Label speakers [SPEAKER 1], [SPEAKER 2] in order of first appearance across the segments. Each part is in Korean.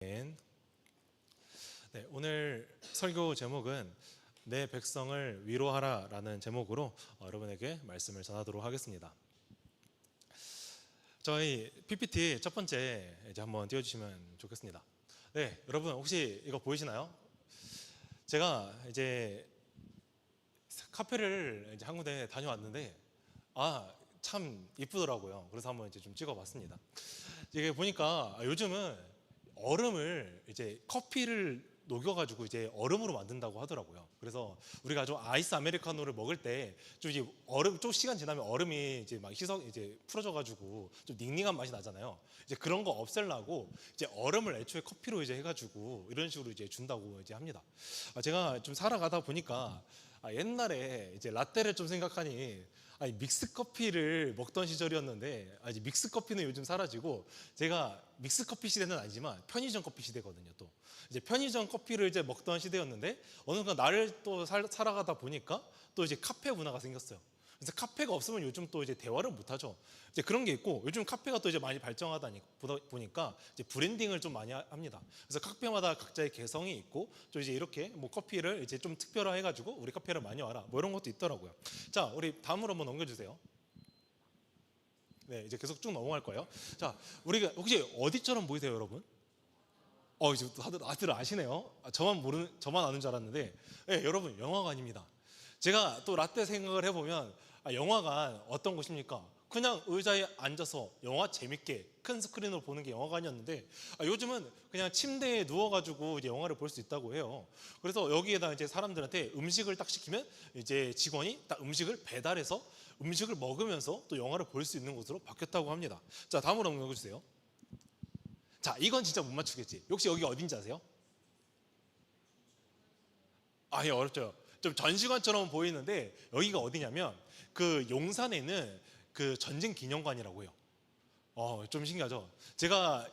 [SPEAKER 1] 네, 오늘 설교 제목은 내 백성을 위로하라 라는 제목으로 여러분에게 말씀을 전하도록 하겠습니다. 저희 PPT 첫 번째 이제 한번 띄워주시면 좋겠습니다. 네, 여러분 혹시 이거 보이시나요? 제가 이제 카페를 이제 한 군데 다녀왔는데 참 이쁘더라고요. 그래서 한번 이제 좀 찍어봤습니다. 이게 보니까 요즘은 얼음을 이제 커피를 녹여가지고 이제 얼음으로 만든다고 하더라고요. 그래서 우리가 좀 아이스 아메리카노를 먹을 때 좀 이제 얼음 좀 시간 지나면 얼음이 이제 막 이제 풀어져가지고 좀 닝닝한 맛이 나잖아요. 이제 그런 거 없애려고 이제 얼음을 애초에 커피로 이제 해가지고 이런 식으로 이제 준다고 이제 합니다. 제가 좀 살아가다 보니까 옛날에 이제 라떼를 좀 생각하니 믹스 커피를 먹던 시절이었는데 이제 믹스 커피는 요즘 사라지고 제가 믹스 커피 시대는 아니지만 편의점 커피 시대거든요. 또 이제 편의점 커피를 이제 먹던 시대였는데 어느 순간 나를 또 살아가다 보니까 또 이제 카페 문화가 생겼어요. 그래서 카페가 없으면 요즘 또 이제 대화를 못 하죠. 이제 그런 게 있고 요즘 카페가 또 이제 많이 발전하다 보니까 이제 브랜딩을 좀 많이 합니다. 그래서 카페마다 각자의 개성이 있고 또 이제 이렇게 뭐 커피를 이제 좀 특별화 해가지고 우리 카페를 많이 와라 뭐 이런 것도 있더라고요. 자, 우리 다음으로 한번 넘겨주세요. 네, 이제 계속 쭉 넘어갈 거예요. 자, 우리가 혹시 어디처럼 보이세요, 여러분? 이제 다들 아시네요. 저만 아는 줄 알았는데, 네, 여러분 영화관입니다. 제가 또 라떼 생각을 해보면 영화관 어떤 곳입니까? 그냥 의자에 앉아서 영화 재밌게 큰 스크린으로 보는 게 영화관이었는데 요즘은 그냥 침대에 누워가지고 이제 영화를 볼 수 있다고 해요. 그래서 여기에다 이제 사람들한테 음식을 딱 시키면 이제 직원이 딱 음식을 배달해서 음식을 먹으면서 또 영화를 볼 수 있는 곳으로 바뀌었다고 합니다. 자, 다음으로 넘겨주세요. 자, 이건 진짜 못 맞추겠지. 혹시 여기 어딘지 아세요? 예, 어렵죠. 좀 전시관처럼 보이는데 여기가 어디냐면 그 용산에는 그 전쟁 기념관이라고 해요. 좀 신기하죠. 제가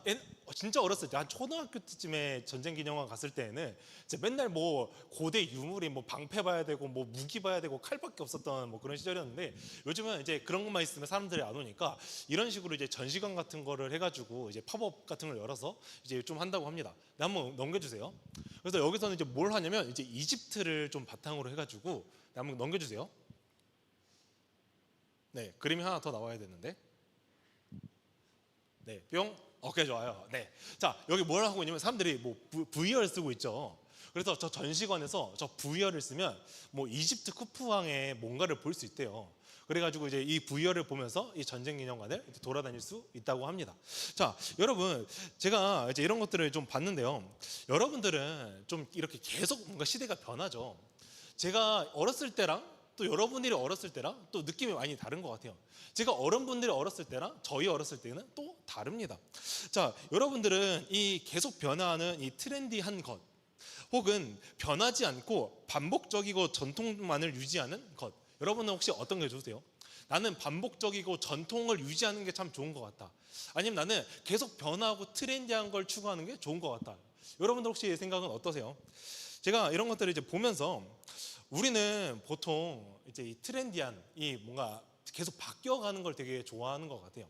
[SPEAKER 1] 진짜 어렸을 때 한 초등학교 때쯤에 전쟁 기념관 갔을 때에는 이제 맨날 뭐 고대 유물이 뭐 방패 봐야 되고 뭐 무기 봐야 되고 칼밖에 없었던 뭐 그런 시절이었는데 요즘은 이제 그런 것만 있으면 사람들이 안 오니까 이런 식으로 이제 전시관 같은 거를 해가지고 이제 팝업 같은 걸 열어서 이제 좀 한다고 합니다. 네, 한번 넘겨주세요. 그래서 여기서는 이제 뭘 하냐면 이제 이집트를 좀 바탕으로 해가지고 네, 한번 넘겨주세요. 네, 그림이 하나 더 나와야 되는데. 네, 뿅. 오케이, 좋아요. 네. 자, 여기 뭘 하고 있냐면 사람들이 뭐 VR을 쓰고 있죠. 그래서 저 전시관에서 저 VR을 쓰면 뭐 이집트 쿠프왕의 뭔가를 볼 수 있대요. 그래가지고 이제 이 VR을 보면서 이 전쟁 기념관을 돌아다닐 수 있다고 합니다. 자, 여러분, 제가 이제 이런 것들을 좀 봤는데요. 여러분들은 좀 이렇게 계속 뭔가 시대가 변하죠. 제가 어렸을 때랑 또 여러분들이 어렸을 때랑 또 느낌이 많이 다른 것 같아요. 제가 어른분들이 어렸을 때랑 저희 어렸을 때는 또 다릅니다. 자, 여러분들은 이 계속 변화하는 이 트렌디한 것 혹은 변하지 않고 반복적이고 전통만을 유지하는 것, 여러분은 혹시 어떤 게 좋으세요? 나는 반복적이고 전통을 유지하는 게 참 좋은 것 같다. 아니면 나는 계속 변화하고 트렌디한 걸 추구하는 게 좋은 것 같다. 여러분들 혹시 생각은 어떠세요? 제가 이런 것들을 이제 보면서 우리는 보통 이제 이 트렌디한 이 뭔가 계속 바뀌어가는 걸 되게 좋아하는 것 같아요.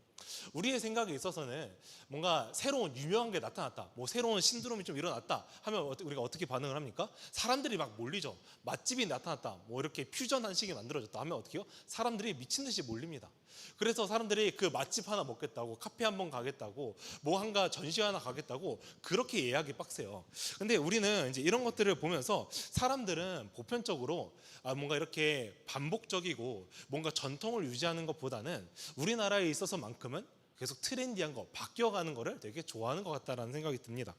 [SPEAKER 1] 우리의 생각에 있어서는 뭔가 새로운 유명한 게 나타났다, 뭐 새로운 신드롬이 좀 일어났다 하면 우리가 어떻게 반응을 합니까? 사람들이 막 몰리죠. 맛집이 나타났다, 뭐 이렇게 퓨전 한식이 만들어졌다 하면 어떻게 해요? 사람들이 미친 듯이 몰립니다. 그래서 사람들이 그 맛집 하나 먹겠다고, 카페 한번 가겠다고, 뭐 한가 전시 하나 가겠다고 그렇게 예약이 빡세요. 근데 우리는 이제 이런 것들을 보면서 사람들은 보편적으로 뭔가 이렇게 반복적이고 뭔가 전통을 유지하는 것보다는 우리나라에 있어서만큼은 계속 트렌디한 거, 바뀌어가는 거를 되게 좋아하는 것 같다라는 생각이 듭니다.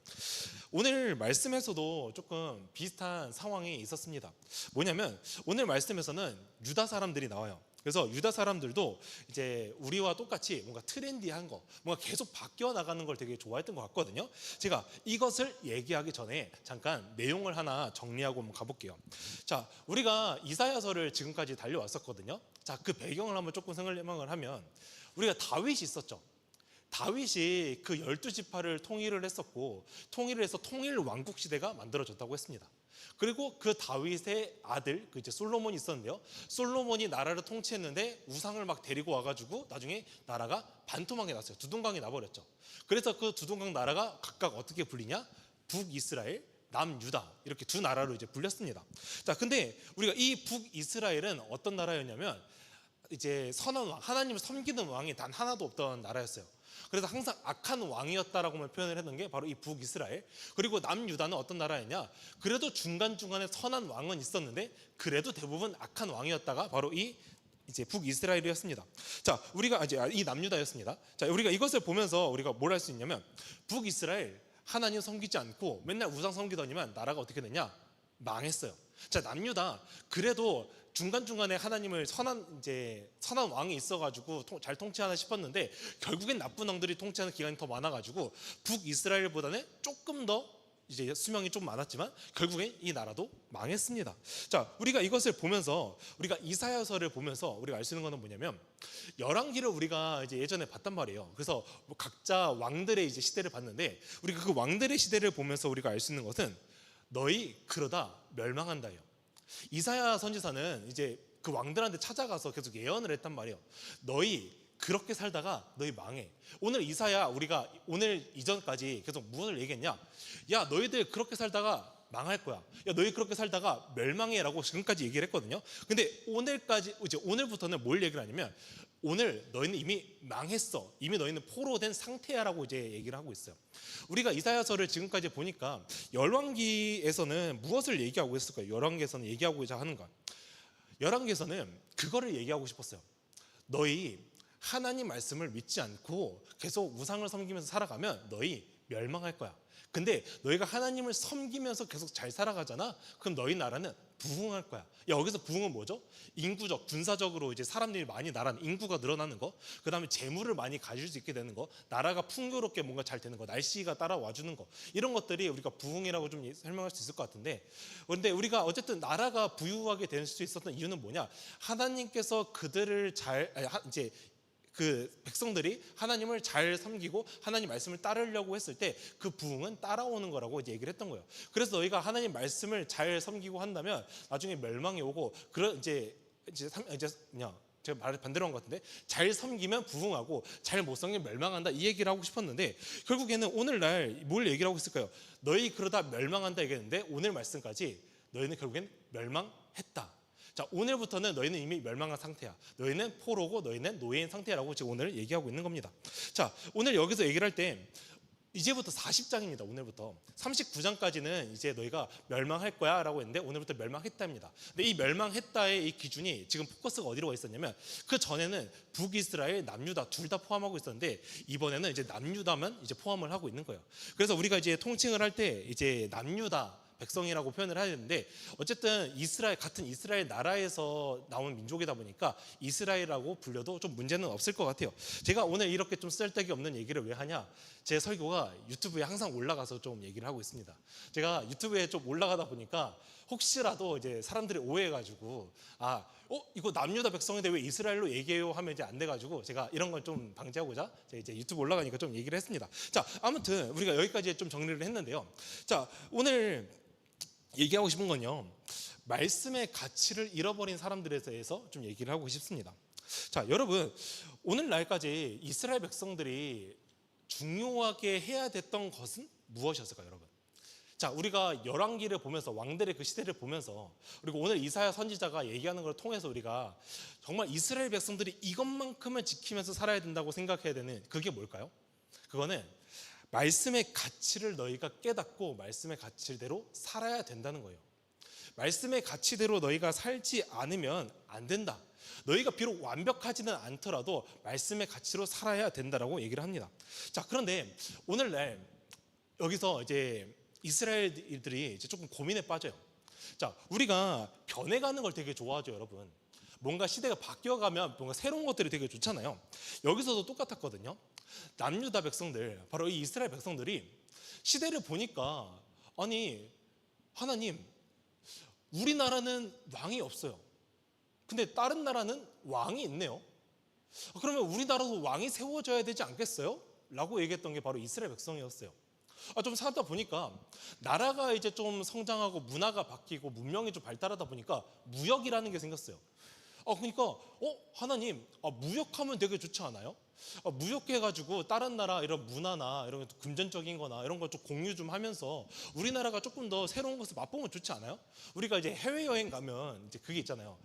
[SPEAKER 1] 오늘 말씀에서도 조금 비슷한 상황이 있었습니다. 뭐냐면 오늘 말씀에서는 유다 사람들이 나와요. 그래서 유다 사람들도 이제 우리와 똑같이 뭔가 트렌디한 거, 뭔가 계속 바뀌어 나가는 걸 되게 좋아했던 것 같거든요. 제가 이것을 얘기하기 전에 잠깐 내용을 하나 정리하고 한번 가볼게요. 자, 우리가 이사야서를 지금까지 달려왔었거든요. 자, 그 배경을 한번 조금 생각을 하면 우리가 다윗이 있었죠. 다윗이 그 12지파를 통일을 했었고 통일을 해서 통일 왕국 시대가 만들어졌다고 했습니다. 그리고 그 다윗의 아들 그 이제 솔로몬이 있었는데요. 솔로몬이 나라를 통치했는데 우상을 막 데리고 와가지고 나중에 나라가 반토막이 났어요. 두둥강이 나버렸죠. 그래서 그 두둥강 나라가 각각 어떻게 불리냐? 북이스라엘, 남유다 이렇게 두 나라로 이제 불렸습니다. 자, 근데 우리가 이 북이스라엘은 어떤 나라였냐면 이제 선한 왕, 하나님을 섬기는 왕이 단 하나도 없던 나라였어요. 그래서 항상 악한 왕이었다라고만 표현을 했던 게 바로 이 북이스라엘. 그리고 남유다는 어떤 나라였냐? 그래도 중간중간에 선한 왕은 있었는데 그래도 대부분 악한 왕이었다가 바로 이 이제 북이스라엘이었습니다. 자, 우리가 이제 이 남유다였습니다. 자, 우리가 이것을 보면서 우리가 뭘 할 수 있냐면 북이스라엘 하나님 섬기지 않고 맨날 우상 섬기더니만 나라가 어떻게 됐냐? 망했어요. 자, 남유다 그래도 중간중간에 하나님을 선한 왕이 있어가지고 잘 통치하나 싶었는데 결국엔 나쁜 왕들이 통치하는 기간이 더 많아가지고 북이스라엘보다는 조금 더 이제 수명이 좀 많았지만 결국엔 이 나라도 망했습니다. 자, 우리가 이것을 보면서 우리가 이사야서를 보면서 우리가 알 수 있는 것은 뭐냐면 열왕기를 우리가 이제 예전에 봤단 말이에요. 그래서 뭐 각자 왕들의 이제 시대를 봤는데 우리가 그 왕들의 시대를 보면서 우리가 알 수 있는 것은 너희 그러다 멸망한다요. 이사야 선지자는 이제 그 왕들한테 찾아가서 계속 예언을 했단 말이에요. 너희 그렇게 살다가 너희 망해. 오늘 이사야 우리가 오늘 이전까지 계속 무엇을 얘기했냐? 야, 너희들 그렇게 살다가 망할 거야. 야, 너희 그렇게 살다가 멸망해라고 지금까지 얘기를 했거든요. 근데 오늘까지 이제 오늘부터는 뭘 얘기를 하냐면 오늘 너희는 이미 망했어. 이미 너희는 포로된 상태야라고 이제 얘기를 하고 있어요. 우리가 이사야서를 지금까지 보니까 열왕기에서는 무엇을 얘기하고 있을까요? 열왕기에서는 얘기하고자 하는 것. 열왕기에서는 그거를 얘기하고 싶었어요. 너희 하나님 말씀을 믿지 않고 계속 우상을 섬기면서 살아가면 너희 멸망할 거야. 근데 너희가 하나님을 섬기면서 계속 잘 살아가잖아. 그럼 너희 나라는 부흥할 거야. 여기서 부흥은 뭐죠? 인구적, 군사적으로 이제 사람들이 많이 나라는 인구가 늘어나는 거, 그 다음에 재물을 많이 가질 수 있게 되는 거, 나라가 풍요롭게 뭔가 잘 되는 거, 날씨가 따라와 주는 거, 이런 것들이 우리가 부흥이라고 좀 설명할 수 있을 것 같은데, 그런데 우리가 어쨌든 나라가 부유하게 될 수 있었던 이유는 뭐냐? 하나님께서 그들을 이제 그 백성들이 하나님을 잘 섬기고 하나님 말씀을 따르려고 했을 때 그 부흥은 따라오는 거라고 이제 얘기를 했던 거예요. 그래서 너희가 하나님 말씀을 잘 섬기고 한다면 나중에 멸망이 오고 그런 이제 그냥 제가 말을 반대로 한 것 같은데 잘 섬기면 부흥하고 잘 못 섬기면 멸망한다 이 얘기를 하고 싶었는데 결국에는 오늘날 뭘 얘기를 하고 있을까요? 너희 그러다 멸망한다 얘기했는데 오늘 말씀까지 너희는 결국엔 멸망했다. 자, 오늘부터는 너희는 이미 멸망한 상태야. 너희는 포로고 너희는 노예인 상태라고 지금 오늘 얘기하고 있는 겁니다. 자, 오늘 여기서 얘기를 할 때 이제부터 40장입니다. 오늘부터 39장까지는 이제 너희가 멸망할 거야 라고 했는데 오늘부터 멸망했다입니다. 근데 이 멸망했다의 이 기준이 지금 포커스가 어디로 가 있었냐면 그 전에는 북이스라엘, 남유다 둘 다 포함하고 있었는데 이번에는 이제 남유다만 이제 포함을 하고 있는 거예요. 그래서 우리가 이제 통칭을 할 때 이제 남유다 백성이라고 표현을 해야 되는데 어쨌든 같은 이스라엘 나라에서 나온 민족이다 보니까 이스라엘이라고 불려도 좀 문제는 없을 것 같아요. 제가 오늘 이렇게 좀 쓸데기 없는 얘기를 왜 하냐? 제 설교가 유튜브에 항상 올라가서 좀 얘기를 하고 있습니다. 제가 유튜브에 좀 올라가다 보니까 혹시라도 이제 사람들이 오해해가지고 이거 남유다 백성인데 왜 이스라엘로 얘기해요 하면 이제 안 돼가지고 제가 이런 건 좀 방지하고자 이제 유튜브 올라가니까 좀 얘기를 했습니다. 자, 아무튼 우리가 여기까지 좀 정리를 했는데요. 자, 오늘 얘기하고 싶은 건요, 말씀의 가치를 잃어버린 사람들에 대해서 좀 얘기를 하고 싶습니다. 자, 여러분, 오늘날까지 이스라엘 백성들이 중요하게 해야 됐던 것은 무엇이었을까요, 여러분? 자, 우리가 열왕기를 보면서 왕들의 그 시대를 보면서 그리고 오늘 이사야 선지자가 얘기하는 걸 통해서 우리가 정말 이스라엘 백성들이 이것만큼은 지키면서 살아야 된다고 생각해야 되는 그게 뭘까요? 그거는 말씀의 가치를 너희가 깨닫고 말씀의 가치대로 살아야 된다는 거예요. 말씀의 가치대로 너희가 살지 않으면 안 된다. 너희가 비록 완벽하지는 않더라도 말씀의 가치로 살아야 된다라고 얘기를 합니다. 자, 그런데 오늘날 여기서 이제 이스라엘들이 이제 조금 고민에 빠져요. 자, 우리가 변해가는 걸 되게 좋아하죠, 여러분. 뭔가 시대가 바뀌어가면 뭔가 새로운 것들이 되게 좋잖아요. 여기서도 똑같았거든요. 남유다 백성들, 바로 이 이스라엘 백성들이 시대를 보니까 아니 하나님, 우리나라는 왕이 없어요. 근데 다른 나라는 왕이 있네요. 그러면 우리나라도 왕이 세워져야 되지 않겠어요? 라고 얘기했던 게 바로 이스라엘 백성이었어요. 좀 살다 보니까 나라가 이제 좀 성장하고 문화가 바뀌고 문명이 좀 발달하다 보니까 무역이라는 게 생겼어요. 그러니까 하나님, 무역하면 되게 좋지 않아요? 무역해가지고 다른 나라 이런 문화나 이런 금전적인 거나 이런 거 좀 공유 좀 하면서 우리나라가 조금 더 새로운 것을 맛보면 좋지 않아요? 우리가 이제 해외여행 가면 이제 그게 있잖아요.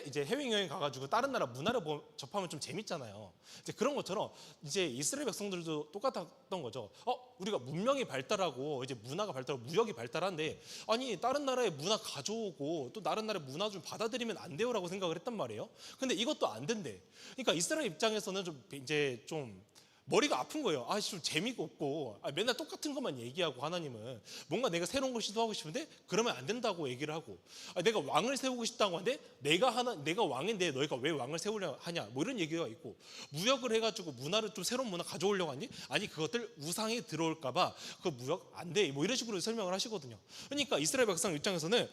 [SPEAKER 1] 이제 해외여행 가가지고 다른 나라 문화를 접하면 좀 재밌잖아요. 이제 그런 것처럼 이제 이스라엘 백성들도 똑같았던 거죠. 우리가 문명이 발달하고 이제 문화가 발달하고 무역이 발달한데 아니 다른 나라의 문화 가져오고 또 다른 나라의 문화 좀 받아들이면 안 돼요라고 생각을 했단 말이에요. 근데 이것도 안 된대. 그러니까 이스라엘 입장에서는 좀 이제 좀 머리가 아픈 거예요. 좀 재미가 없고 맨날 똑같은 것만 얘기하고 하나님은 뭔가 내가 새로운 걸 시도하고 싶은데 그러면 안 된다고 얘기를 하고 내가 왕을 세우고 싶다고 하는데 내가 왕인데 너희가 왜 왕을 세우려 하냐 뭐 이런 얘기가 있고 무역을 해가지고 문화를 좀 새로운 문화 가져오려고 하니 아니 그것들 우상이 들어올까봐 그 무역 안 돼 뭐 이런 식으로 설명을 하시거든요. 그러니까 이스라엘 백성 입장에서는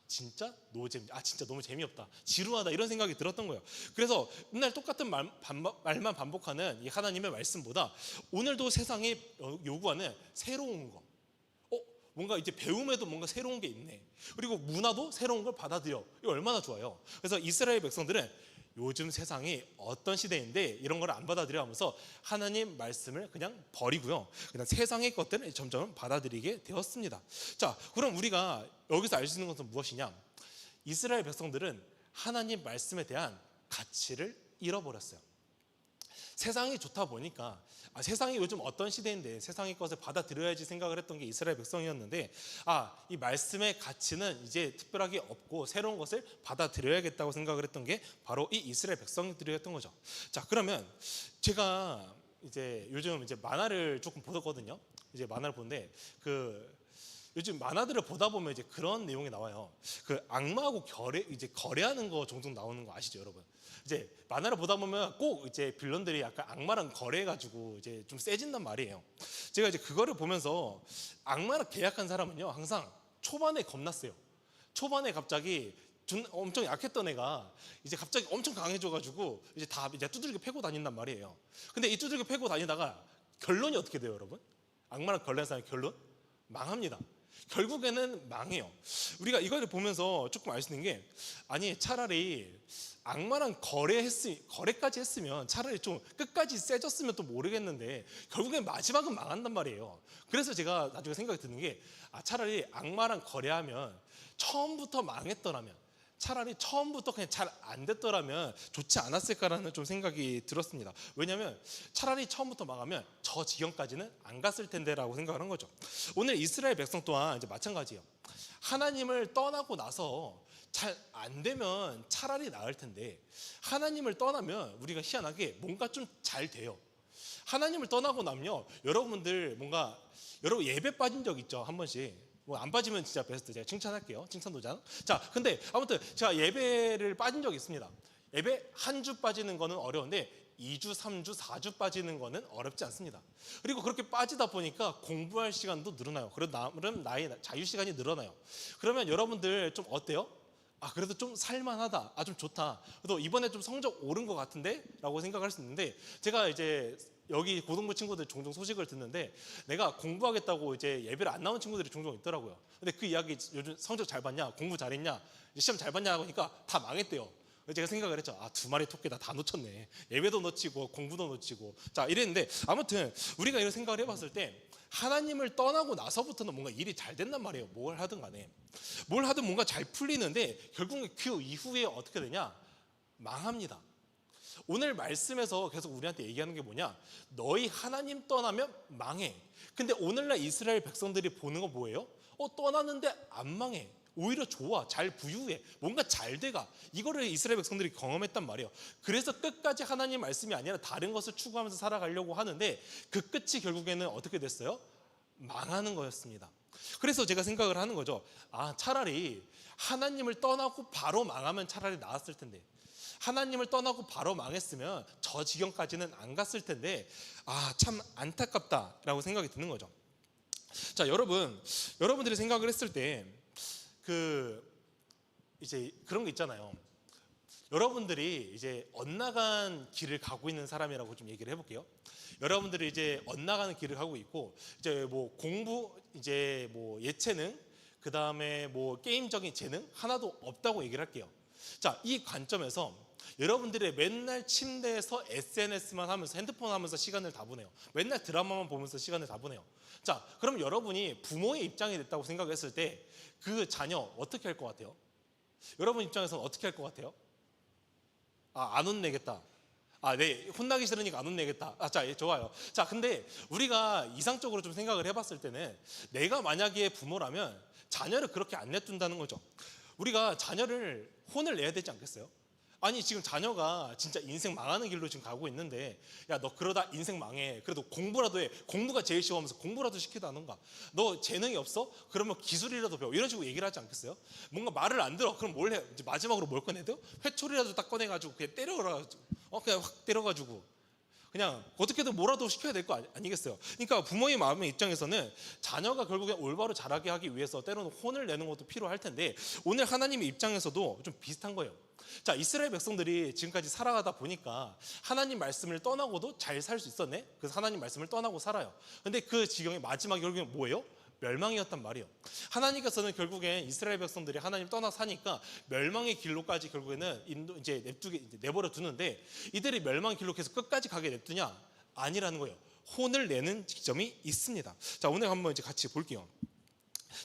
[SPEAKER 1] 진짜 노잼, 진짜 너무 재미없다, 지루하다 이런 생각이 들었던 거예요. 그래서 맨날 똑같은 말만 반복하는 이 하나님의 말씀보다 오늘도 세상이 요구하는 새로운 거, 뭔가 이제 배움에도 뭔가 새로운 게 있네. 그리고 문화도 새로운 걸 받아들여. 이거 얼마나 좋아요. 그래서 이스라엘 백성들은 요즘 세상이 어떤 시대인데 이런 걸 안 받아들여 하면서 하나님 말씀을 그냥 버리고요. 그냥 세상의 것들을 점점 받아들이게 되었습니다. 자, 그럼 우리가 여기서 알 수 있는 것은 무엇이냐? 이스라엘 백성들은 하나님 말씀에 대한 가치를 잃어버렸어요. 세상이 좋다 보니까 세상이 요즘 어떤 시대인데 세상의 것을 받아들여야지 생각을 했던 게 이스라엘 백성이었는데 이 말씀의 가치는 이제 특별하게 없고 새로운 것을 받아들여야겠다고 생각을 했던 게 바로 이 이스라엘 백성들이었던 거죠. 자, 그러면 제가 이제 요즘 이제 만화를 조금 보거든요. 이제 만화를 보는데 요즘 만화들을 보다 보면 이제 그런 내용이 나와요. 악마하고 거래하는 거 종종 나오는 거 아시죠, 여러분? 이제 만화를 보다 보면 꼭 이제 빌런들이 약간 악마랑 거래해가지고 이제 좀 세진단 말이에요. 제가 이제 그거를 보면서 악마랑 계약한 사람은요 항상 초반에 겁났어요. 초반에 갑자기 엄청 약했던 애가 이제 갑자기 엄청 강해져가지고 이제 다 이제 두들겨 패고 다닌단 말이에요. 근데 이 두들겨 패고 다니다가 결론이 어떻게 돼요, 여러분? 악마랑 거래한 사람의 결론? 망합니다. 결국에는 망해요. 우리가 이걸 보면서 조금 알 수 있는 게 차라리 악마랑 거래까지 했으면 차라리 좀 끝까지 세졌으면 또 모르겠는데 결국엔 마지막은 망한단 말이에요. 그래서 제가 나중에 생각이 드는 게 차라리 악마랑 거래하면 처음부터 망했더라면 차라리 처음부터 그냥 잘 안 됐더라면 좋지 않았을까라는 좀 생각이 들었습니다. 왜냐하면 차라리 처음부터 망하면 저 지경까지는 안 갔을 텐데라고 생각을 한 거죠. 오늘 이스라엘 백성 또한 이제 마찬가지예요. 하나님을 떠나고 나서 잘 안 되면 차라리 나을 텐데 하나님을 떠나면 우리가 희한하게 뭔가 좀 잘 돼요. 하나님을 떠나고 나면요, 여러분들 여러분 예배 빠진 적 있죠? 한 번씩. 안 빠지면 진짜 베스트. 제가 칭찬할게요. 칭찬도장. 자, 근데 아무튼 제가 예배를 빠진 적이 있습니다. 예배 한 주 빠지는 거는 어려운데 2주, 3주, 4주 빠지는 거는 어렵지 않습니다. 그리고 그렇게 빠지다 보니까 공부할 시간도 늘어나요. 그럼 나의 자유 시간이 늘어나요. 그러면 여러분들 좀 어때요? 그래도 좀 살만하다. 좀 좋다. 그래도 이번에 좀 성적 오른 것 같은데? 라고 생각할 수 있는데 제가 이제 여기 고등부 친구들 종종 소식을 듣는데 내가 공부하겠다고 이제 예배를 안 나온 친구들이 종종 있더라고요. 근데 그 이야기 요즘 성적 잘 봤냐? 공부 잘했냐? 시험 잘 봤냐? 하니까 다 망했대요. 제가 생각을 했죠. 두 마리 토끼 다 놓쳤네. 예배도 놓치고 공부도 놓치고. 자, 이랬는데 아무튼 우리가 이런 생각을 해봤을 때 하나님을 떠나고 나서부터는 뭔가 일이 잘 된단 말이에요. 뭘 하든 간에. 뭘 하든 뭔가 잘 풀리는데 결국은 그 이후에 어떻게 되냐? 망합니다. 오늘 말씀에서 계속 우리한테 얘기하는 게 뭐냐? 너희 하나님 떠나면 망해. 근데 오늘날 이스라엘 백성들이 보는 거 뭐예요? 떠나는데 안 망해. 오히려 좋아. 잘 부유해. 뭔가 잘 돼가. 이거를 이스라엘 백성들이 경험했단 말이에요. 그래서 끝까지 하나님 말씀이 아니라 다른 것을 추구하면서 살아가려고 하는데 그 끝이 결국에는 어떻게 됐어요? 망하는 거였습니다. 그래서 제가 생각을 하는 거죠. 차라리 하나님을 떠나고 바로 망하면 차라리 나았을 텐데 하나님을 떠나고 바로 망했으면 저 지경까지는 안 갔을 텐데 참 안타깝다라고 생각이 드는 거죠. 자, 여러분들이 생각을 했을 때 이제 그런 거 있잖아요. 여러분들이 이제 엇나간 길을 가고 있는 사람이라고 좀 얘기를 해볼게요. 여러분들이 이제 엇나가는 길을 가고 있고, 이제 뭐 공부, 이제 뭐 예체능, 그 다음에 뭐 게임적인 재능 하나도 없다고 얘기를 할게요. 자, 이 관점에서 여러분들이 맨날 침대에서 SNS만 하면서, 핸드폰 하면서 시간을 다 보내요. 맨날 드라마만 보면서 시간을 다 보내요. 자, 그럼 여러분이 부모의 입장이 됐다고 생각했을 때 그 자녀 어떻게 할 것 같아요? 여러분 입장에서는 어떻게 할 것 같아요? 안 혼내겠다. 네, 혼나기 싫으니까 안 혼내겠다. 자, 예, 좋아요. 자, 근데 우리가 이상적으로 좀 생각을 해봤을 때는, 내가 만약에 부모라면 자녀를 그렇게 안 내둔다는 거죠. 우리가 자녀를 혼을 내야 되지 않겠어요? 아니, 지금 자녀가 진짜 인생 망하는 길로 지금 가고 있는데, 야, 너 그러다 인생 망해. 그래도 공부라도 해. 공부가 제일 쉬워하면서 공부라도 시키다던가. 너 재능이 없어? 그러면 기술이라도 배워. 이런 식으로 얘기를 하지 않겠어요? 뭔가 말을 안 들어. 그럼 뭘 해? 이제 마지막으로 뭘 꺼내요? 회초리라도 딱 꺼내가지고 그냥 때려가지고, 그냥 확 때려가지고 그냥 어떻게든 뭐라도 시켜야 될 거 아니겠어요? 그러니까 부모의 마음의 입장에서는 자녀가 결국에 올바로 자라게 하기 위해서 때로는 혼을 내는 것도 필요할 텐데, 오늘 하나님의 입장에서도 좀 비슷한 거예요. 자, 이스라엘 백성들이 지금까지 살아가다 보니까 하나님 말씀을 떠나고도 잘 살 수 있었네. 그래서 하나님 말씀을 떠나고 살아요. 근데 그 지경의 마지막이 결국엔 뭐예요? 멸망이었단 말이에요. 하나님께서는 결국엔 이스라엘 백성들이 하나님 떠나 사니까 멸망의 길로까지 결국에는 이제 내버려 두는데, 이들이 멸망의 길로 계속 끝까지 가게 냅두냐? 아니라는 거예요. 혼을 내는 지점이 있습니다. 자, 오늘 한번 이제 같이 볼게요.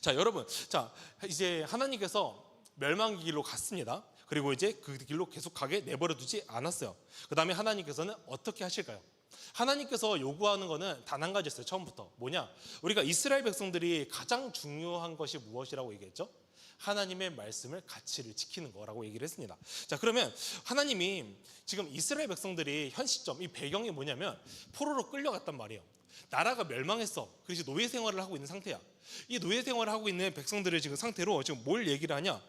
[SPEAKER 1] 자, 여러분, 자, 이제 하나님께서 멸망의 길로 갔습니다. 그리고 이제 그 길로 계속 가게 내버려 두지 않았어요. 그 다음에 하나님께서는 어떻게 하실까요? 하나님께서 요구하는 거는 단 한 가지였어요. 처음부터 뭐냐? 우리가 이스라엘 백성들이 가장 중요한 것이 무엇이라고 얘기했죠? 하나님의 말씀을, 가치를 지키는 거라고 얘기를 했습니다. 자, 그러면 하나님이 지금 이스라엘 백성들이 현 시점, 이 배경이 뭐냐면 포로로 끌려갔단 말이에요. 나라가 멸망했어. 그래서 노예 생활을 하고 있는 상태야. 이 노예 생활을 하고 있는 백성들의 지금 상태로 지금 뭘 얘기를 하냐?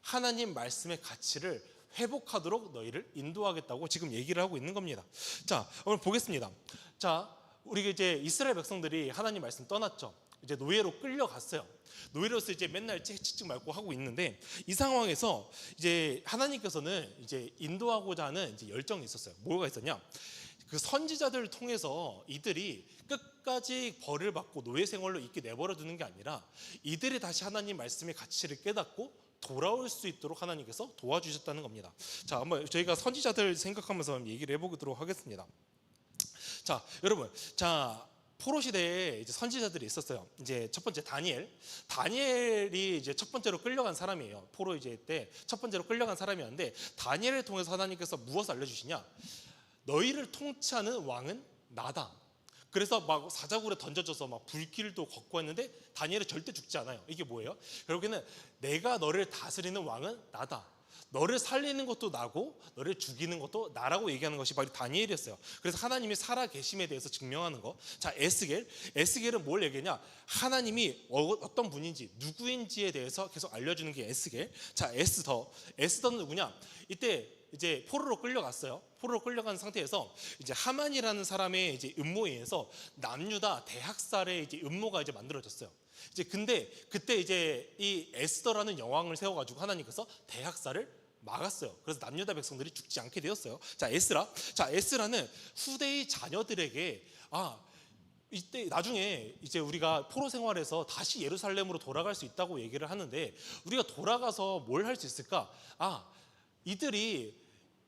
[SPEAKER 1] 하나님 말씀의 가치를 회복하도록 너희를 인도하겠다고 지금 얘기를 하고 있는 겁니다. 자, 오늘 보겠습니다. 자, 우리 이제 이스라엘 백성들이 하나님 말씀 떠났죠. 이제 노예로 끌려갔어요. 노예로서 이제 맨날 채찍 맞고 하고 있는데, 이 상황에서 이제 하나님께서는 이제 인도하고자 하는 이제 열정이 있었어요. 뭐가 있었냐? 그 선지자들을 통해서 이들이 끝까지 벌을 받고 노예 생활로 있게 내버려 두는 게 아니라, 이들이 다시 하나님 말씀의 가치를 깨닫고 돌아올 수 있도록 하나님께서 도와주셨다는 겁니다. 자, 한번 저희가 선지자들 생각하면서 얘기를 해보도록 하겠습니다. 자, 여러분, 자, 포로 시대에 이제 선지자들이 있었어요. 이제 첫 번째 다니엘이 이제 첫 번째로 끌려간 사람이에요. 포로 이제 때 첫 번째로 끌려간 사람이었는데, 다니엘을 통해서 하나님께서 무엇을 알려주시냐? 너희를 통치하는 왕은 나다. 그래서 막 사자굴에 던져져서 막 불길도 걷고 했는데 다니엘은 절대 죽지 않아요. 이게 뭐예요? 결국에는 내가 너를 다스리는 왕은 나다. 너를 살리는 것도 나고 너를 죽이는 것도 나라고 얘기하는 것이 바로 다니엘이었어요. 그래서 하나님이 살아계심에 대해서 증명하는 거. 자, 에스겔은 뭘 얘기하냐? 하나님이 어떤 분인지, 누구인지에 대해서 계속 알려주는 게 에스겔. 자, 에스더는 누구냐? 이때 이제 포로로 끌려갔어요. 포로로 끌려간 상태에서 이제 하만이라는 사람의 이제 음모에 의해서 남유다 대학살의 이제 음모가 이제 만들어졌어요. 이제 근데 그때 이제 이 에스더라는 여왕을 세워가지고 하나님께서 대학살을 막았어요. 그래서 남유다 백성들이 죽지 않게 되었어요. 자, 에스라는 후대의 자녀들에게 이때 나중에 이제 우리가 포로 생활에서 다시 예루살렘으로 돌아갈 수 있다고 얘기를 하는데, 우리가 돌아가서 뭘 할 수 있을까? 이들이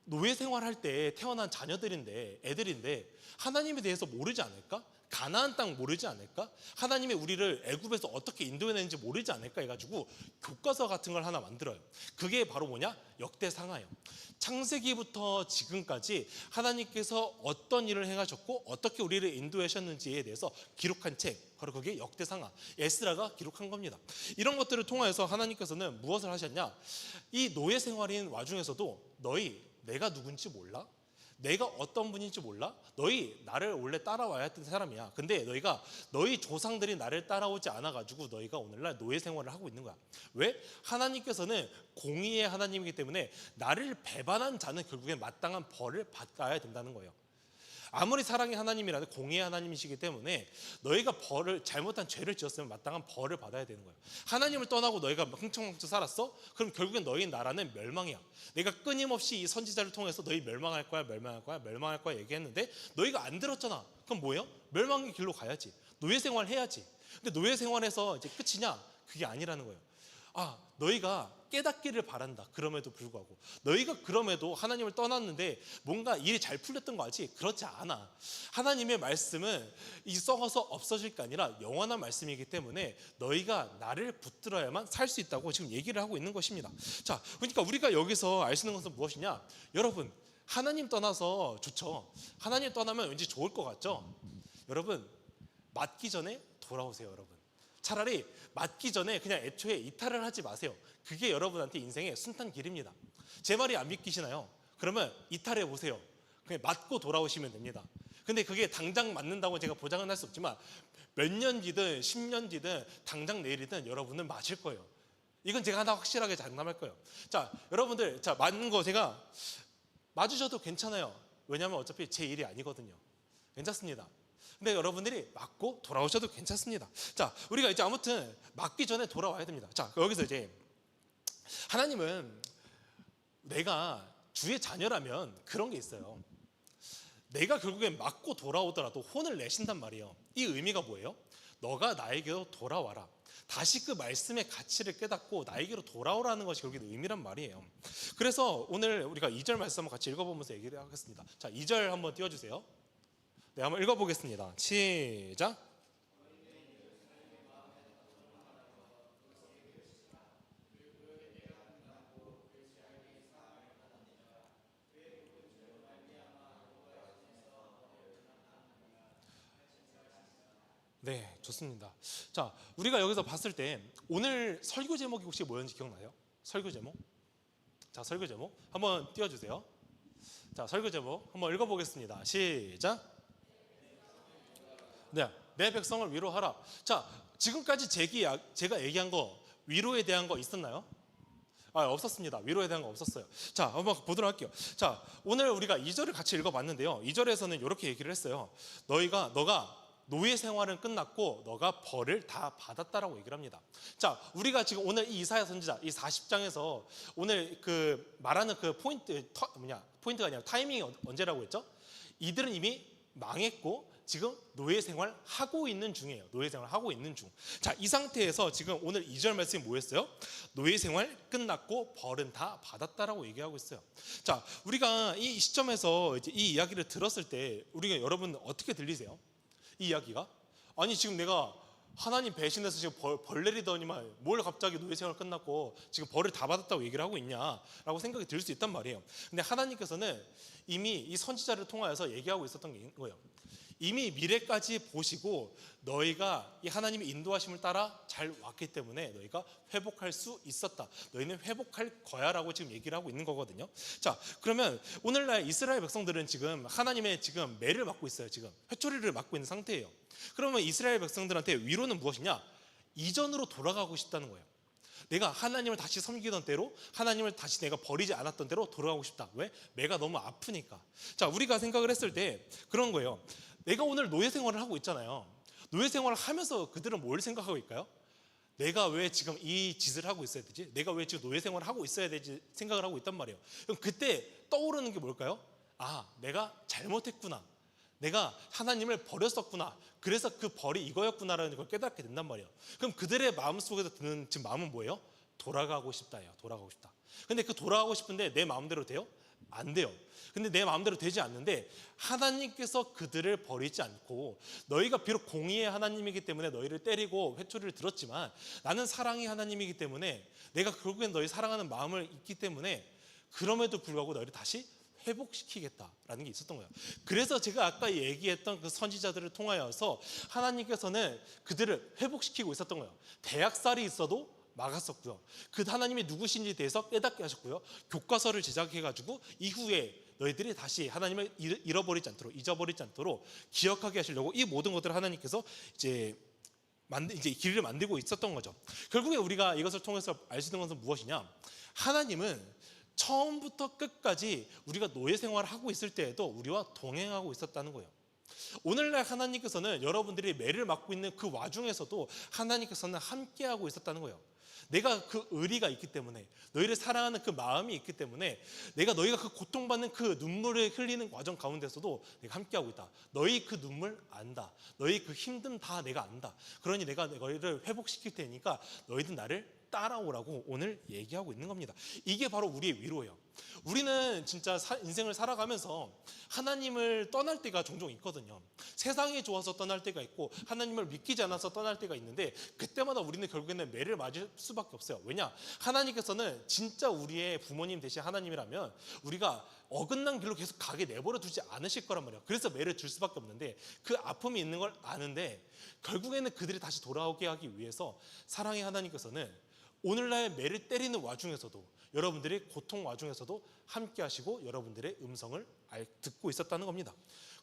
[SPEAKER 1] 노예 생활할 때 태어난 자녀들인데, 애들인데 하나님에 대해서 모르지 않을까? 가나안 땅 모르지 않을까? 하나님이 우리를 애굽에서 어떻게 인도해내는지 모르지 않을까 해가지고 교과서 같은 걸 하나 만들어요. 그게 바로 뭐냐? 역대상하예요. 창세기부터 지금까지 하나님께서 어떤 일을 행하셨고 어떻게 우리를 인도하셨는지에 대해서 기록한 책, 바로 그게 역대상하, 에스라가 기록한 겁니다. 이런 것들을 통하여서 하나님께서는 무엇을 하셨냐? 이 노예 생활인 와중에서도 내가 누군지 몰라? 내가 어떤 분인지 몰라? 너희 나를 원래 따라와야 했던 사람이야. 근데 너희 조상들이 나를 따라오지 않아가지고 너희가 오늘날 노예 생활을 하고 있는 거야. 왜? 하나님께서는 공의의 하나님이기 때문에 나를 배반한 자는 결국엔 마땅한 벌을 받아야 된다는 거예요. 아무리 사랑의 하나님이라도 공의의 하나님이시기 때문에 너희가 잘못한 죄를 지었으면 마땅한 벌을 받아야 되는 거예요. 하나님을 떠나고 너희가 흥청망청 살았어? 그럼 결국엔 너희 나라는 멸망이야. 내가 끊임없이 이 선지자를 통해서 너희 멸망할 거야, 멸망할 거야, 멸망할 거야 얘기했는데 너희가 안 들었잖아. 그럼 뭐예요? 멸망의 길로 가야지. 노예 생활 해야지. 근데 노예 생활에서 이제 끝이냐? 그게 아니라는 거예요. 너희가 깨닫기를 바란다. 그럼에도 불구하고 너희가 그럼에도 하나님을 떠났는데 뭔가 일이 잘 풀렸던 거 알지? 그렇지 않아. 하나님의 말씀은 이 썩어서 없어질 게 아니라 영원한 말씀이기 때문에 너희가 나를 붙들어야만 살 수 있다고 지금 얘기를 하고 있는 것입니다. 자, 그러니까 우리가 여기서 알 수 있는 것은 무엇이냐? 여러분, 하나님 떠나서 좋죠. 하나님 떠나면 왠지 좋을 것 같죠? 여러분, 맞기 전에 돌아오세요. 여러분, 차라리 맞기 전에 그냥 애초에 이탈을 하지 마세요. 그게 여러분한테 인생의 순탄길입니다. 제 말이 안 믿기시나요? 그러면 이탈해 보세요. 그냥 맞고 돌아오시면 됩니다. 근데 그게 당장 맞는다고 제가 보장은 할 수 없지만 몇 년 뒤든 10년 뒤든 당장 내일이든 여러분은 맞을 거예요. 이건 제가 하나 확실하게 장담할 거예요. 자, 여러분들, 자, 맞는 거 제가 맞으셔도 괜찮아요. 왜냐하면 어차피 제 일이 아니거든요. 괜찮습니다. 근데 여러분들이 맞고 돌아오셔도 괜찮습니다. 자, 우리가 이제 아무튼 맞기 전에 돌아와야 됩니다. 자, 여기서 이제 하나님은 내가 주의 자녀라면 그런 게 있어요. 내가 결국엔 맞고 돌아오더라도 혼을 내신단 말이에요. 이 의미가 뭐예요? 너가 나에게로 돌아와라. 다시 그 말씀의 가치를 깨닫고 나에게로 돌아오라는 것이 결국엔 의미란 말이에요. 그래서 오늘 우리가 2절 말씀 한번 같이 읽어보면서 얘기를 하겠습니다. 자, 2절 한번 띄워주세요. 네, 한번 읽어보겠습니다. 시작. 네, 좋습니다. 자, 우리가 여기서 봤을 때 오늘 설교 제목이 혹시 뭐였는지 기억나요? 설교 제목? 자, 설교 제목 한번 띄워주세요. 자, 설교 제목 한번 읽어보겠습니다. 시작. 네, 내 백성을 위로하라. 자, 지금까지 제가 얘기한 거 위로에 대한 거 있었나요? 없었습니다. 위로에 대한 거 없었어요. 자, 한번 보도록 할게요. 자, 오늘 우리가 2절을 같이 읽어봤는데요. 2절에서는 이렇게 얘기를 했어요. 너가 노예 생활은 끝났고 너가 벌을 다 받았다라고 얘기를 합니다. 자, 우리가 지금 오늘 이 이사야 선지자 이 40장에서 오늘 그 말하는 그 포인트가 아니라 타이밍이 언제라고 했죠? 이들은 이미 망했고 지금 노예 생활 하고 있는 중이에요. 노예 생활 하고 있는 중. 자, 이 상태에서 지금 오늘 2절 말씀이 뭐였어요? 노예 생활 끝났고 벌은 다 받았다라고 얘기하고 있어요. 자, 우리가 이 시점에서 이제 이 이야기를 들었을 때 우리가 여러분 어떻게 들리세요? 이 이야기가? 아니, 지금 내가 하나님 배신해서 지금 벌 내리더니만 뭘 갑자기 노예 생활 끝났고 지금 벌을 다 받았다고 얘기를 하고 있냐라고 생각이 들 수 있단 말이에요. 근데 하나님께서는 이미 이 선지자를 통하여서 얘기하고 있었던 게 거예요. 이미 미래까지 보시고 너희가 이 하나님의 인도하심을 따라 잘 왔기 때문에 너희가 회복할 수 있었다. 너희는 회복할 거야 라고 지금 얘기를 하고 있는 거거든요. 자, 그러면 오늘날 이스라엘 백성들은 지금 하나님의 지금 매를 맞고 있어요. 지금 회초리를 맞고 있는 상태예요. 그러면 이스라엘 백성들한테 위로는 무엇이냐? 이전으로 돌아가고 싶다는 거예요. 내가 하나님을 다시 섬기던 때로, 하나님을 다시 내가 버리지 않았던 때로 돌아가고 싶다. 왜? 매가 너무 아프니까. 자, 우리가 생각을 했을 때 그런 거예요. 내가 오늘 노예 생활을 하고 있잖아요. 노예 생활을 하면서 그들은 뭘 생각하고 있을까요? 내가 왜 지금 이 짓을 하고 있어야 되지? 내가 왜 지금 노예 생활을 하고 있어야 되지? 생각을 하고 있단 말이에요. 그럼 그때 떠오르는 게 뭘까요? 내가 잘못했구나. 내가 하나님을 버렸었구나. 그래서 그 벌이 이거였구나라는 걸 깨닫게 된단 말이에요. 그럼 그들의 마음속에서 드는 지금 마음은 뭐예요? 돌아가고 싶다예요. 돌아가고 싶다. 근데 그 돌아가고 싶은데 내 마음대로 돼요? 안 돼요. 근데 내 마음대로 되지 않는데 하나님께서 그들을 버리지 않고, 너희가 비록 공의의 하나님이기 때문에 너희를 때리고 회초리를 들었지만 나는 사랑의 하나님이기 때문에 내가 결국엔 너희 사랑하는 마음을 있기 때문에 그럼에도 불구하고 너희를 다시 회복시키겠다라는 게 있었던 거예요. 그래서 제가 아까 얘기했던 그 선지자들을 통하여서 하나님께서는 그들을 회복시키고 있었던 거예요. 대학살이 있어도 막았었고요. 그 하나님이 누구신지에 대해서 깨닫게 하셨고요. 교과서를 제작해가지고 이후에 너희들이 다시 하나님을 잊어버리지 않도록 기억하게 하시려고 이 모든 것들을 하나님께서 이제 길을 만들고 있었던 거죠. 결국에 우리가 이것을 통해서 알 수 있는 것은 무엇이냐? 하나님은 처음부터 끝까지 우리가 노예 생활을 하고 있을 때에도 우리와 동행하고 있었다는 거예요. 오늘날 하나님께서는 여러분들이 매를 맞고 있는 그 와중에서도 하나님께서는 함께하고 있었다는 거예요. 내가 그 의리가 있기 때문에, 너희를 사랑하는 그 마음이 있기 때문에, 내가 너희가 그 고통받는 그 눈물을 흘리는 과정 가운데서도 내가 함께하고 있다. 너희 그 눈물 안다. 너희 그 힘듦 다 내가 안다. 그러니 내가 너희를 회복시킬 테니까 너희들 나를 따라오라고 오늘 얘기하고 있는 겁니다. 이게 바로 우리의 위로예요. 우리는 진짜 인생을 살아가면서 하나님을 떠날 때가 종종 있거든요. 세상이 좋아서 떠날 때가 있고 하나님을 믿기지 않아서 떠날 때가 있는데, 그때마다 우리는 결국에는 매를 맞을 수밖에 없어요. 왜냐? 하나님께서는 진짜 우리의 부모님 되신 하나님이라면 우리가 어긋난 길로 계속 가게 내버려 두지 않으실 거란 말이에요. 그래서 매를 줄 수밖에 없는데, 그 아픔이 있는 걸 아는데 결국에는 그들이 다시 돌아오게 하기 위해서 사랑의 하나님께서는 오늘날 매를 때리는 와중에서도, 여러분들의 고통 와중에서도 함께 하시고 여러분들의 음성을 듣고 있었다는 겁니다.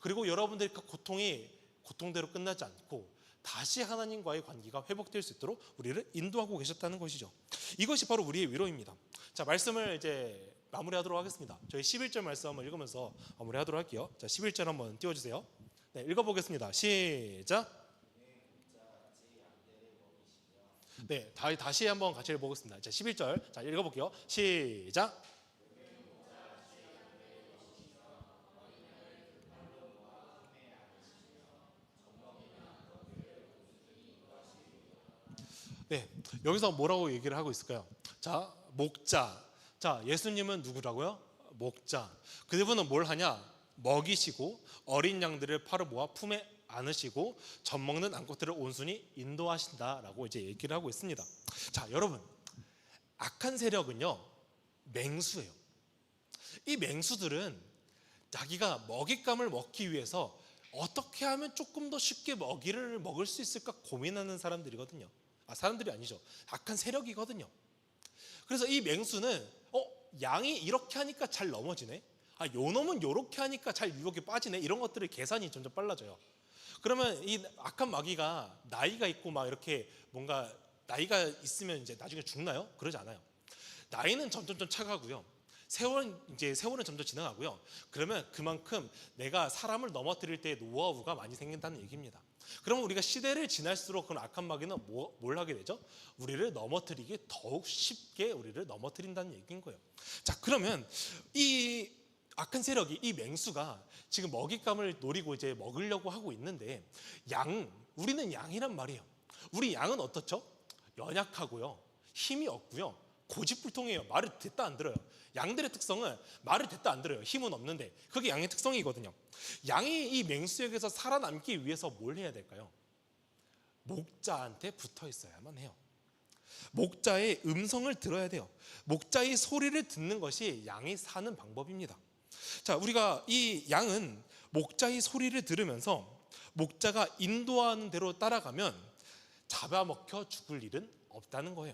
[SPEAKER 1] 그리고 여러분들의 그 고통이 고통대로 끝나지 않고 다시 하나님과의 관계가 회복될 수 있도록 우리를 인도하고 계셨다는 것이죠. 이것이 바로 우리의 위로입니다. 자, 말씀을 이제 마무리하도록 하겠습니다. 저희 11절 말씀 한번 읽으면서 마무리하도록 할게요. 자, 11절 한번 띄워주세요. 네, 읽어보겠습니다. 시작. 네, 다시 한번 같이 읽어보겠습니다. 자, 11절. 자, 읽어볼게요. 시작. 네, 여기서 뭐라고 얘기를 하고 있을까요? 자, 목자. 자, 예수님은 누구라고요? 목자. 그분은 뭘 하냐? 먹이시고 어린 양들을 팔아 모아 품에 안으시고 젖 먹는 암컷들을 온순히 인도하신다라고 이제 얘기를 하고 있습니다. 자, 여러분, 악한 세력은요 맹수예요. 이 맹수들은 자기가 먹잇감을 먹기 위해서 어떻게 하면 조금 더 쉽게 먹이를 먹을 수 있을까 고민하는 사람들이거든요. 사람들이 아니죠. 악한 세력이거든요. 그래서 이 맹수는 양이 이렇게 하니까 잘 넘어지네. 요 놈은 요렇게 하니까 잘 유혹에 빠지네. 이런 것들의 계산이 점점 빨라져요. 그러면 이 악한 마귀가 나이가 있고 막 이렇게 뭔가 나이가 있으면 이제 나중에 죽나요? 그러지 않아요. 나이는 점점 차가고요. 세월은 점점 지나가고요. 그러면 그만큼 내가 사람을 넘어뜨릴 때 노하우가 많이 생긴다는 얘기입니다. 그러면 우리가 시대를 지날수록 그런 악한 마귀는 뭘 하게 되죠? 우리를 넘어뜨리기 더욱 쉽게 우리를 넘어뜨린다는 얘기인 거예요. 자, 그러면 이 악한 세력이, 이 맹수가 지금 먹잇감을 노리고 이제 먹으려고 하고 있는데, 우리는 양이란 말이에요. 우리 양은 어떻죠? 연약하고요, 힘이 없고요, 고집불통이에요. 말을 듣다 안 들어요. 양들의 특성은 말을 듣다 안 들어요. 힘은 없는데. 그게 양의 특성이거든요. 양이 이 맹수에게서 살아남기 위해서 뭘 해야 될까요? 목자한테 붙어 있어야만 해요. 목자의 음성을 들어야 돼요. 목자의 소리를 듣는 것이 양이 사는 방법입니다. 자, 우리가 이 양은 목자의 소리를 들으면서 목자가 인도하는 대로 따라가면 잡아먹혀 죽을 일은 없다는 거예요.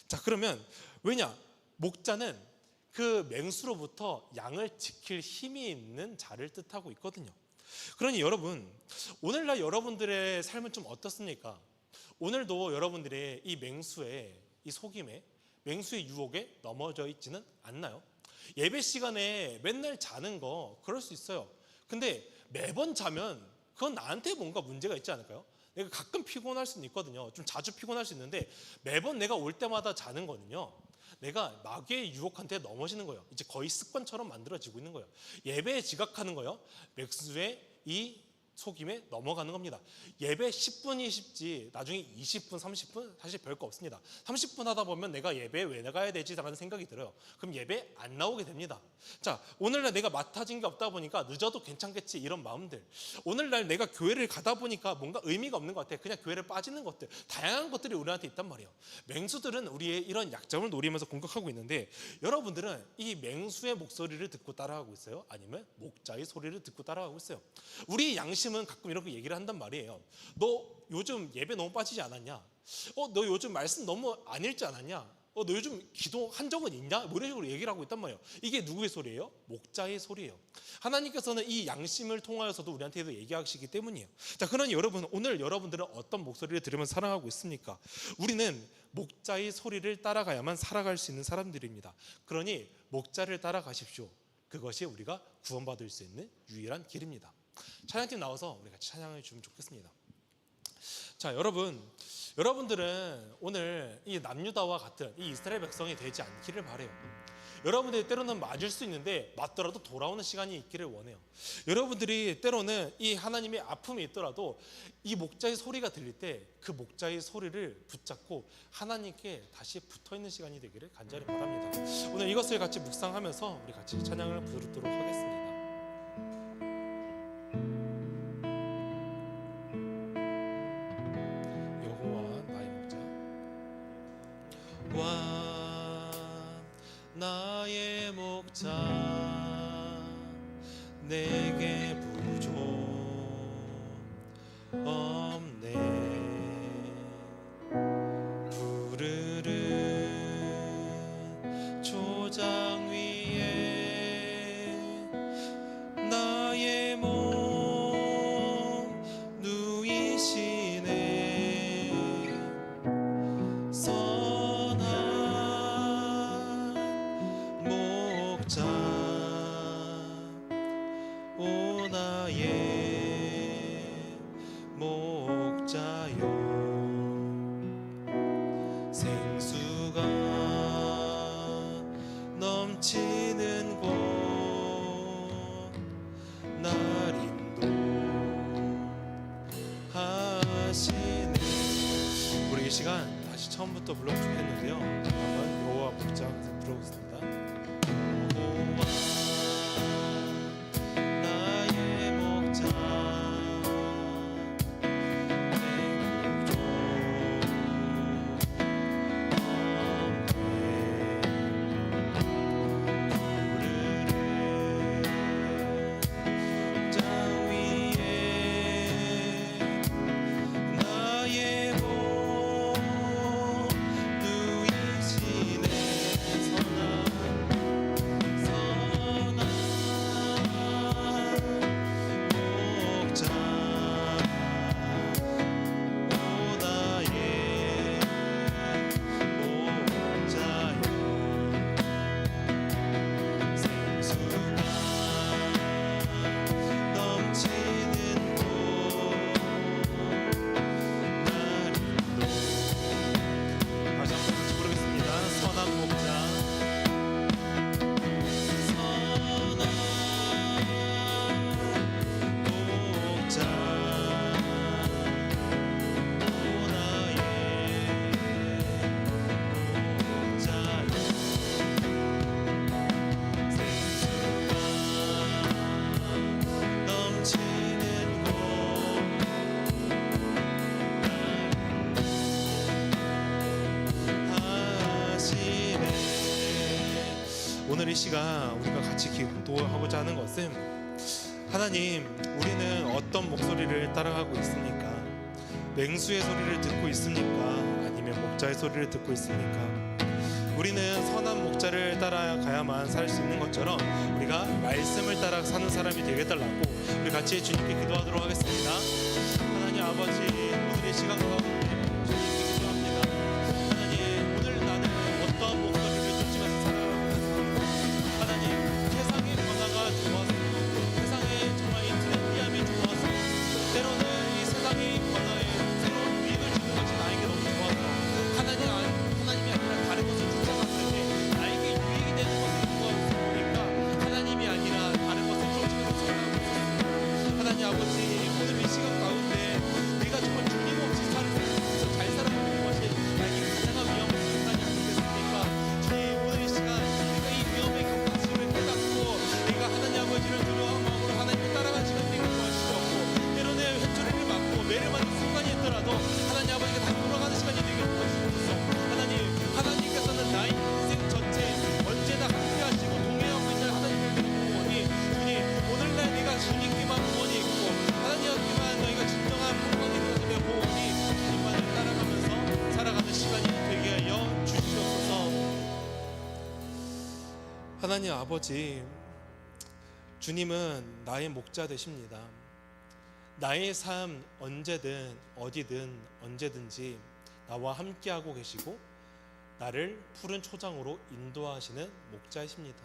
[SPEAKER 1] 자, 그러면 왜냐? 목자는 그 맹수로부터 양을 지킬 힘이 있는 자를 뜻하고 있거든요. 그러니 여러분, 오늘날 여러분들의 삶은 좀 어떻습니까? 오늘도 여러분들의 이 맹수의 이 속임에, 맹수의 유혹에 넘어져 있지는 않나요? 예배 시간에 맨날 자는 거 그럴 수 있어요. 근데 매번 자면 그건 나한테 뭔가 문제가 있지 않을까요? 내가 가끔 피곤할 수는 있거든요. 좀 자주 피곤할 수 있는데 매번 내가 올 때마다 자는 거는요, 내가 마귀의 유혹한테 넘어지는 거예요. 이제 거의 습관처럼 만들어지고 있는 거예요. 예배에 지각하는 거예요. 맹수의 이 속임에 넘어가는 겁니다. 예배 10분이 쉽지 나중에 20분, 30분 사실 별거 없습니다. 30분 하다 보면 내가 예배에 왜 나가야 되지라는 생각이 들어요. 그럼 예배 안 나오게 됩니다. 자, 오늘날 내가 맡아진 게 없다 보니까 늦어도 괜찮겠지 이런 마음들, 오늘날 내가 교회를 가다 보니까 뭔가 의미가 없는 것 같아, 그냥 교회를 빠지는 것들, 다양한 것들이 우리한테 있단 말이에요. 맹수들은 우리의 이런 약점을 노리면서 공격하고 있는데, 여러분들은 이 맹수의 목소리를 듣고 따라가고 있어요? 아니면 목자의 소리를 듣고 따라가고 있어요? 우리 양심은 가끔 이렇게 얘기를 한단 말이에요. 너 요즘 예배 너무 빠지지 않았냐? 너 요즘 말씀 너무 안 읽지 않았냐? 너 요즘 기도한 적은 있냐? 뭐 이런 식으로 얘기를 하고 있단 말이에요. 이게 누구의 소리예요? 목자의 소리예요. 하나님께서는 이 양심을 통하여서도 우리한테도 얘기하시기 때문이에요. 자, 그러니 여러분, 오늘 여러분들은 어떤 목소리를 들으면서 살아가고 있습니까? 우리는 목자의 소리를 따라가야만 살아갈 수 있는 사람들입니다. 그러니 목자를 따라가십시오. 그것이 우리가 구원받을 수 있는 유일한 길입니다. 찬양팀 나와서 우리 같이 찬양해 주면 좋겠습니다. 자, 여러분들은 오늘 이 남유다와 같은 이 이스라엘 백성이 되지 않기를 바라요. 여러분들이 때로는 맞을 수 있는데 맞더라도 돌아오는 시간이 있기를 원해요. 여러분들이 때로는 이 하나님의 아픔이 있더라도 이 목자의 소리가 들릴 때 그 목자의 소리를 붙잡고 하나님께 다시 붙어있는 시간이 되기를 간절히 바랍니다. 오늘 이것을 같이 묵상하면서 우리 같이 찬양을 부르도록 하겠습니다. 나의 목자 내게 부족 없네. 푸르른 초장 위에 나의 몸 누이시네. 오 나의 목자여, 생수가 넘치는 곳 날 인도하시네. 우리 이 시간 다시 처음부터 불러면 좋겠는데요. 한번 여호와 목자 불러보겠습니다. 오늘 이 시간 우리가 같이 기도하고자 하는 것은, 하나님, 우리는 어떤 목소리를 따라가고 있습니까? 맹수의 소리를 듣고 있습니까? 아니면 목자의 소리를 듣고 있습니까? 우리는 선한 목자를 따라가야만 살 수 있는 것처럼 우리가 말씀을 따라 사는 사람이 되게 해달라고 우리 같이 주님께 기도하도록 하겠습니다. 하나님 아버지, 오늘 이 시간 가운데 주님께 기도합니다. 하나님, 오늘 나는 어떤 목소리를 듣지면서 살아가고 있습니까? 하나님, 세상의 변화가 좋아서, 세상의 정말 이 트렌디함이 좋아서, 때로는 이 세상의 변화에 새로운 유익을 주는 것이 나에게 너무 좋아서 하나님이 아니라 다른 것을 쫓아갔을 때 나에게 유익이 되는 것을 보니까 하나님이 아니라 다른 것을 쫓아가서 살아가고 있습니다. 하나님 아버지, 오늘 이 시간 가운데 우리가 정말 주님 없이 하나님 아버지, 주님은 나의 목자 되십니다. 나의 삶 언제든 어디든 언제든지 나와 함께하고 계시고 나를 푸른 초장으로 인도하시는 목자이십니다.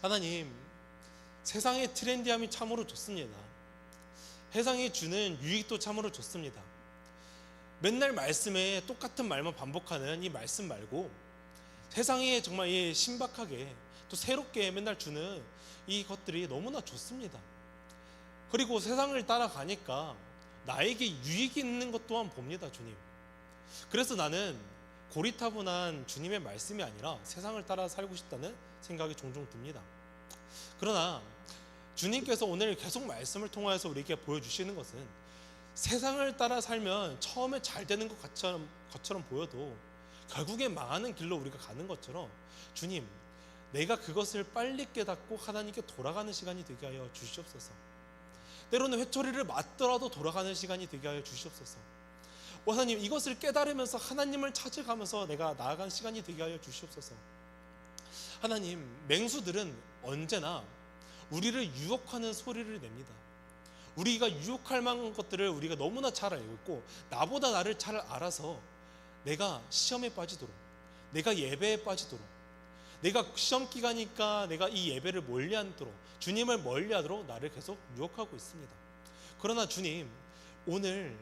[SPEAKER 1] 하나님, 세상의 트렌디함이 참으로 좋습니다. 세상이 주는 유익도 참으로 좋습니다. 맨날 말씀에 똑같은 말만 반복하는 이 말씀 말고 세상에 정말 신박하게 또 새롭게 맨날 주는 이 것들이 너무나 좋습니다. 그리고 세상을 따라가니까 나에게 유익이 있는 것 또한 봅니다, 주님. 그래서 나는 고리타분한 주님의 말씀이 아니라 세상을 따라 살고 싶다는 생각이 종종 듭니다. 그러나 주님께서 오늘 계속 말씀을 통하여서 우리에게 보여주시는 것은 세상을 따라 살면 처음에 잘 되는 것처럼 보여도 결국에 망하는 길로 우리가 가는 것처럼, 주님, 내가 그것을 빨리 깨닫고 하나님께 돌아가는 시간이 되게 하여 주시옵소서. 때로는 회초리를 맞더라도 돌아가는 시간이 되게 하여 주시옵소서. 하나님, 이것을 깨달으면서 하나님을 찾아가면서 내가 나아가는 시간이 되게 하여 주시옵소서. 하나님, 맹수들은 언제나 우리를 유혹하는 소리를 냅니다. 우리가 유혹할 만한 것들을 우리가 너무나 잘 알고 있고 나보다 나를 잘 알아서 내가 시험에 빠지도록, 내가 예배에 빠지도록, 내가 시험 기간이니까 내가 이 예배를 멀리하도록, 주님을 멀리하도록 나를 계속 유혹하고 있습니다. 그러나 주님, 오늘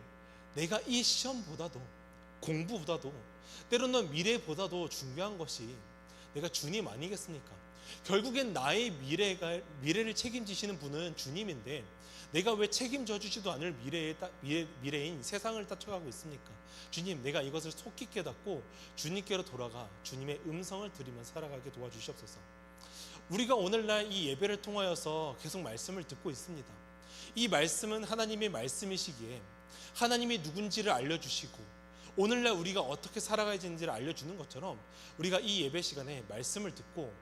[SPEAKER 1] 내가 이 시험보다도, 공부보다도, 때로는 미래보다도 중요한 것이 내가 주님 아니겠습니까? 결국엔 나의 미래를 책임지시는 분은 주님인데 내가 왜 책임져 주지도 않을 미래인 세상을 따라가고 있습니까? 주님, 내가 이것을 속히 깨닫고 주님께로 돌아가 주님의 음성을 들으면서 살아가게 도와주시옵소서. 우리가 오늘날 이 예배를 통하여서 계속 말씀을 듣고 있습니다. 이 말씀은 하나님의 말씀이시기에 하나님이 누군지를 알려주시고 오늘날 우리가 어떻게 살아가야 되는지를 알려주는 것처럼 우리가 이 예배 시간에 말씀을 듣고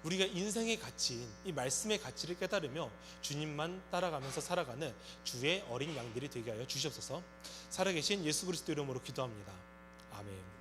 [SPEAKER 1] 우리가 인생의 가치인 이 말씀의 가치를 깨달으며 주님만 따라가면서 살아가는 주의 어린 양들이 되게 하여 주시옵소서. 살아계신 예수 그리스도 이름으로 기도합니다. 아멘.